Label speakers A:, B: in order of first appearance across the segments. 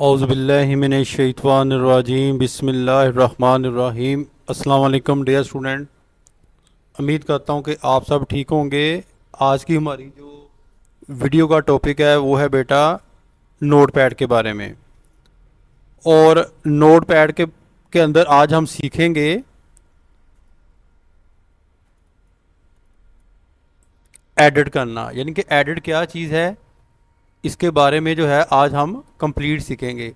A: औज़ुबिल्लाहिमिनश्शैतानिर्रजीम बिस्मिल्लाहिर्रहमानिर्रहीम। अस्सलाम वालेकुम डियर स्टूडेंट। उम्मीद करता हूँ कि आप सब ठीक होंगे। आज की हमारी जो वीडियो का टॉपिक है वो है बेटा नोटपैड के बारे में। और नोटपैड के अंदर आज हम सीखेंगे एडिट करना, यानी कि एडिट क्या चीज़ है, इसके बारे में जो है आज हम कंप्लीट सीखेंगे।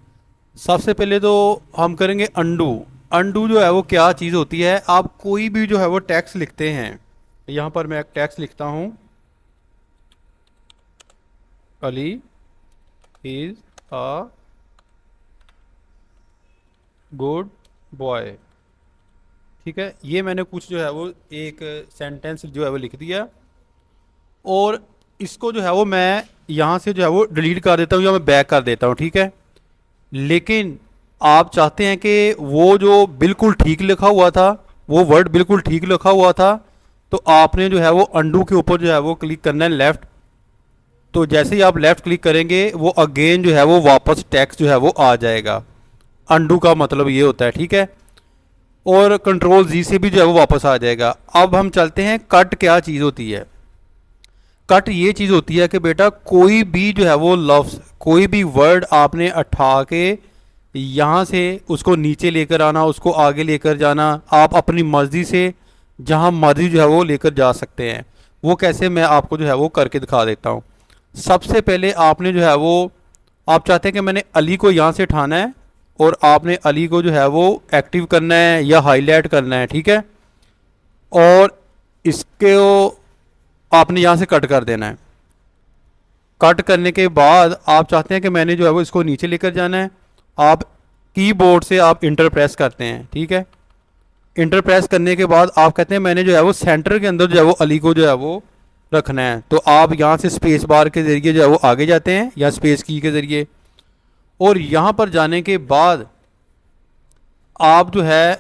A: सबसे पहले तो हम करेंगे अंडू। अंडू जो है वो क्या चीज़ होती है। आप कोई भी जो है वो टैक्स लिखते हैं, यहाँ पर मैं एक टैक्स लिखता हूँ, Ali is a good boy. ठीक है, ये मैंने कुछ जो है वो एक सेंटेंस जो है वो लिख दिया, और इसको जो है वो मैं यहाँ से जो है वो डिलीट कर देता हूँ या मैं बैक कर देता हूँ। ठीक है, लेकिन आप चाहते हैं कि वो जो बिल्कुल ठीक लिखा हुआ था, वो वर्ड बिल्कुल ठीक लिखा हुआ था, तो आपने जो है वो अंडू के ऊपर जो है वो क्लिक करना है लेफ़्ट। तो जैसे ही आप लेफ़्ट क्लिक करेंगे वो अगेन जो है वो वापस टेक्स्ट जो है वो आ जाएगा। अंडू का मतलब ये होता है। ठीक है, और कंट्रोल जी से भी जो है वो वापस आ जाएगा। अब हम चलते हैं कट क्या चीज़ होती है। कट ये चीज़ होती है कि बेटा कोई भी जो है वो लफ्ज़, कोई भी वर्ड आपने उठा के यहाँ से उसको नीचे लेकर आना, उसको आगे लेकर जाना, आप अपनी मर्ज़ी से जहाँ मर्ज़ी जो है वो लेकर जा सकते हैं। वो कैसे, मैं आपको जो है वो करके दिखा देता हूँ। सबसे पहले आपने जो है वो, आप चाहते हैं कि मैंने अली को यहाँ से उठाना है और आपने अली को जो है वो एक्टिव करना है या हाईलाइट करना है। ठीक है, और इसके आपने यहाँ से कट कर देना है। कट करने के बाद आप चाहते हैं कि मैंने जो है वो इसको नीचे लेकर जाना है, आप कीबोर्ड से आप इंटर प्रेस करते हैं। ठीक है, इंटर प्रेस करने के बाद आप कहते हैं मैंने जो है वो सेंटर के अंदर जो है वो अली को जो है वो रखना है, तो आप यहाँ से स्पेस बार के ज़रिए जो है वो आगे जाते हैं या स्पेस की के ज़रिए, और यहाँ पर जाने के बाद आप जो है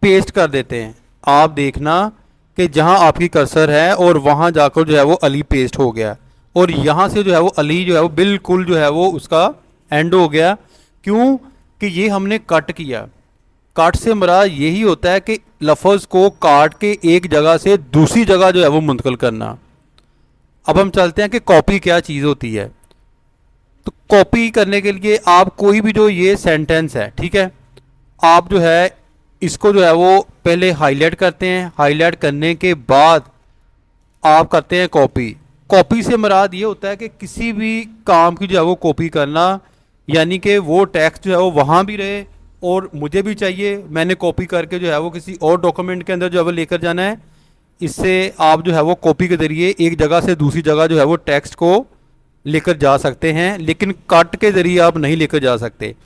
A: पेस्ट कर देते हैं। आप देखना कि जहाँ आपकी कर्सर है और वहाँ जाकर जो है वो अली पेस्ट हो गया, और यहाँ से जो है वो अली जो है वो बिल्कुल जो है वो उसका एंड हो गया। क्यों कि ये हमने कट किया। कट से मुराद यही होता है कि लफ्ज़ को काट के एक जगह से दूसरी जगह जो है वो मुंतकिल करना। अब हम चलते हैं कि कॉपी क्या चीज़ होती है। तो कॉपी करने के लिए आप कोई भी जो ये सेंटेंस है, ठीक है, आप जो है इसको जो है वो पहले हाईलाइट करते हैं। हाईलाइट करने के बाद आप करते हैं कॉपी। कॉपी से मुराद ये होता है कि किसी भी काम की जो है वो कॉपी करना, यानी कि वो टेक्स्ट जो है वो वहाँ भी रहे और मुझे भी चाहिए, मैंने कॉपी करके जो है वो किसी और डॉक्यूमेंट के अंदर जो है वो लेकर जाना है। इससे आप जो है वो कॉपी के ज़रिए एक जगह से दूसरी जगह जो है वो टेक्स्ट को लेकर जा सकते हैं, लेकिन कट के ज़रिए आप नहीं लेकर जा सकते।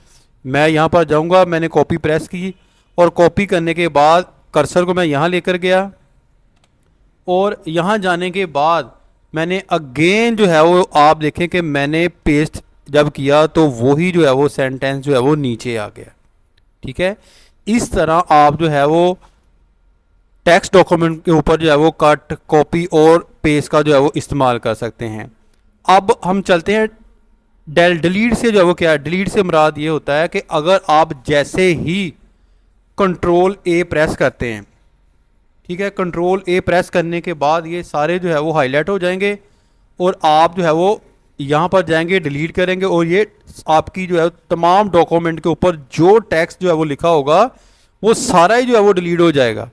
A: मैं यहाँ पर जाऊँगा, मैंने कॉपी प्रेस की और कॉपी करने के बाद कर्सर को मैं यहाँ लेकर गया, और यहाँ जाने के बाद मैंने अगेन जो है वो, आप देखें कि मैंने पेस्ट जब किया तो वही जो है वो सेंटेंस जो है वो नीचे आ गया। ठीक है, इस तरह आप जो है वो टेक्स्ट डॉक्यूमेंट के ऊपर जो है वो कट, कॉपी और पेस्ट का जो है वो इस्तेमाल कर सकते हैं। अब हम चलते हैं डिलीट से। जो है वो क्या है, डिलीट से मुराद ये होता है कि अगर आप जैसे ही कंट्रोल ए प्रेस करते हैं, ठीक है, कंट्रोल ए प्रेस करने के बाद ये सारे जो है वो हाईलाइट हो जाएंगे, और आप जो है वो यहाँ पर जाएंगे, डिलीट करेंगे, और ये आपकी जो है तमाम डॉक्यूमेंट के ऊपर जो टेक्स्ट जो है वो लिखा होगा वो सारा ही जो है वो डिलीट हो जाएगा।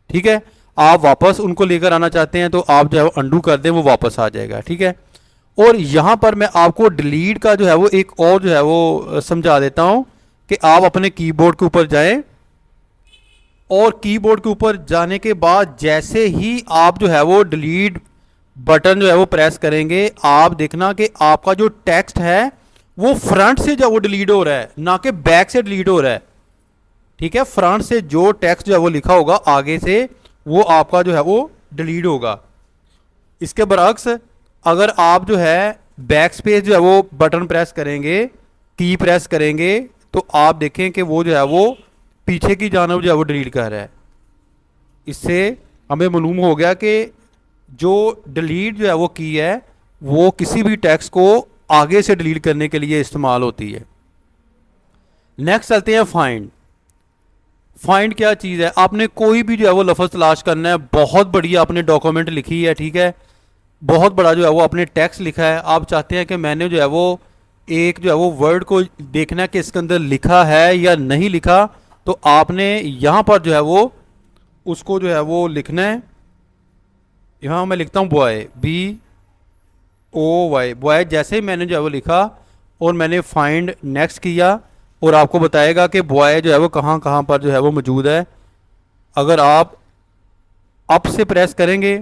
A: ठीक है, आप वापस उनको लेकर आना चाहते हैं तो आप जो है वो अंडू कर दें, वो वापस आ जाएगा। ठीक है, और यहाँ पर मैं आपको डिलीट का जो है वो एक और जो है वो समझा देता हूँ कि आप अपने कीबोर्ड के ऊपर जाएं, और कीबोर्ड के ऊपर जाने के बाद जैसे ही आप जो है वो डिलीट बटन जो है वो प्रेस करेंगे, आप देखना कि आपका जो टेक्स्ट है वो फ्रंट से जो वो डिलीट हो रहा है, ना कि बैक से डिलीट हो रहा है। ठीक है, फ्रंट से जो टेक्स्ट जो है वो लिखा होगा आगे से, वो आपका जो है वो डिलीट होगा। इसके बरअक्स अगर आप जो है बैक स्पेस जो है वो बटन प्रेस करेंगे, की प्रेस करेंगे, तो आप देखें कि वो जो है वो पीछे की जानब जो है वो डिलीट कर रहा है। इससे हमें मालूम हो गया कि जो डिलीट जो है वो की है वो किसी भी टेक्स्ट को आगे से डिलीट करने के लिए इस्तेमाल होती है। नेक्स्ट चलते हैं फाइंड। फाइंड क्या चीज़ है, आपने कोई भी जो है वो लफ्ज़ तलाश करना है, बहुत बढ़िया आपने डॉक्यूमेंट लिखी है, ठीक है, बहुत बड़ा जो है वो आपने टेक्स्ट लिखा है, आप चाहते हैं कि मैंने जो है वो एक जो है वो वर्ड को देखना है कि इसके अंदर लिखा है या नहीं लिखा, तो आपने यहाँ पर जो है वो उसको जो है वो लिखना है। यहाँ मैं लिखता हूँ बॉय, BOY, बॉय। जैसे ही मैंने जो है वो लिखा और मैंने फाइंड नेक्स्ट किया, और आपको बताएगा कि बॉय जो है वो कहाँ कहाँ पर जो है वो मौजूद है। अगर आप अप से प्रेस करेंगे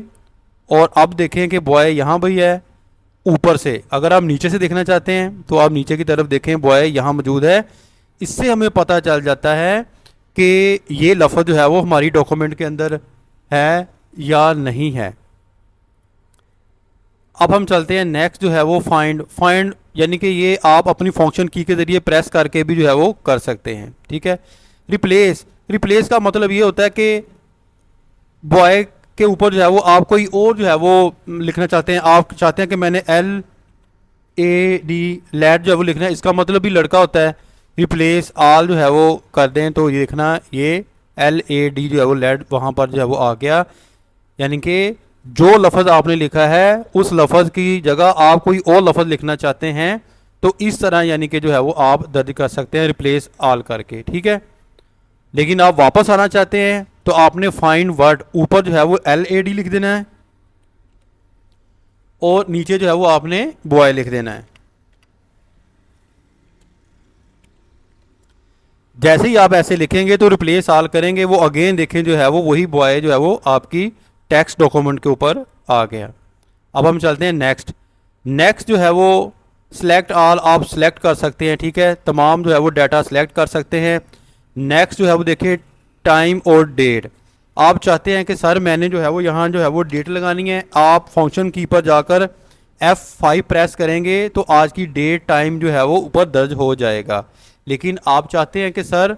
A: और अब देखें कि बॉय यहाँ भी है ऊपर से, अगर आप नीचे से देखना चाहते हैं तो आप नीचे की तरफ देखें, बॉय यहाँ मौजूद है। इससे हमें पता चल जाता है कि ये लफ्ज़ जो है वो हमारी डॉक्यूमेंट के अंदर है या नहीं है। अब हम चलते हैं नेक्स्ट जो है वो फाइंड। फाइंड यानी कि ये आप अपनी फंक्शन की के ज़रिए प्रेस करके भी जो है वो कर सकते हैं, ठीक है। रिप्लेस, रिप्लेस का मतलब ये होता है कि बॉय के ऊपर जो है वो आप कोई और जो है वो लिखना चाहते हैं, आप चाहते हैं कि मैंने LAD लैड जो है वो लिखना है, इसका मतलब भी लड़का होता है। रिप्लेस आल जो है वो कर दें तो ये लिखना, ये LAD जो है वो लैड वहाँ पर जो है वो आ गया। यानी कि जो लफ्ज़ आपने लिखा है उस लफ्ज़ की जगह आप कोई और लफ्ज़ लिखना चाहते हैं तो इस तरह यानी कि जो है वो आप दर्ज कर सकते हैं रिप्लेस आल करके, ठीक है। लेकिन आप वापस आना चाहते हैं तो आपने फाइंड वर्ड ऊपर जो है वो LAD लिख देना है और नीचे जो है वो आपने बॉय लिख देना है। जैसे ही आप ऐसे लिखेंगे तो रिप्लेस आल करेंगे, वो अगेन देखें जो है वो वही बॉय जो है वो आपकी टेक्स्ट डॉक्यूमेंट के ऊपर आ गया। अब हम चलते हैं नेक्स्ट। नेक्स्ट जो है वो सिलेक्ट ऑल आप सिलेक्ट कर सकते हैं, ठीक है, तमाम जो है वो डाटा सिलेक्ट कर सकते हैं। नेक्स्ट जो है वो देखिए टाइम और डेट, आप चाहते हैं कि सर मैंने जो है वो यहाँ जो है वो डेट लगानी है, आप फंक्शन की पर जाकर F5 प्रेस करेंगे तो आज की डेट टाइम जो है वो ऊपर दर्ज हो जाएगा। लेकिन आप चाहते हैं कि सर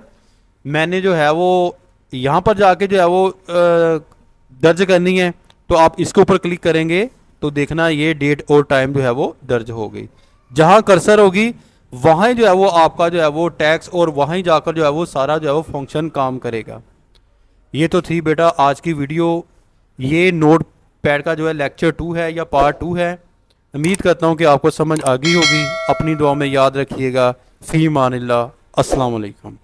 A: मैंने जो है वो यहाँ पर जाके जो है वो दर्ज करनी है, तो आप इसके ऊपर क्लिक करेंगे तो देखना ये डेट और टाइम जो है वो दर्ज हो गई। जहाँ कर्सर होगी वहाँ जो है वो आपका जो है वो टैक्स और वहीं जाकर जो है वो सारा जो है वो फंक्शन काम करेगा। ये तो थी बेटा आज की वीडियो, ये नोट पैड का जो है लेक्चर 2 है या पार्ट 2 है। उम्मीद करता हूँ कि आपको समझ आ गई होगी। अपनी दुआ में याद रखिएगा। फ़ी मानिल्लाह, अस्सलाम वालेकुम।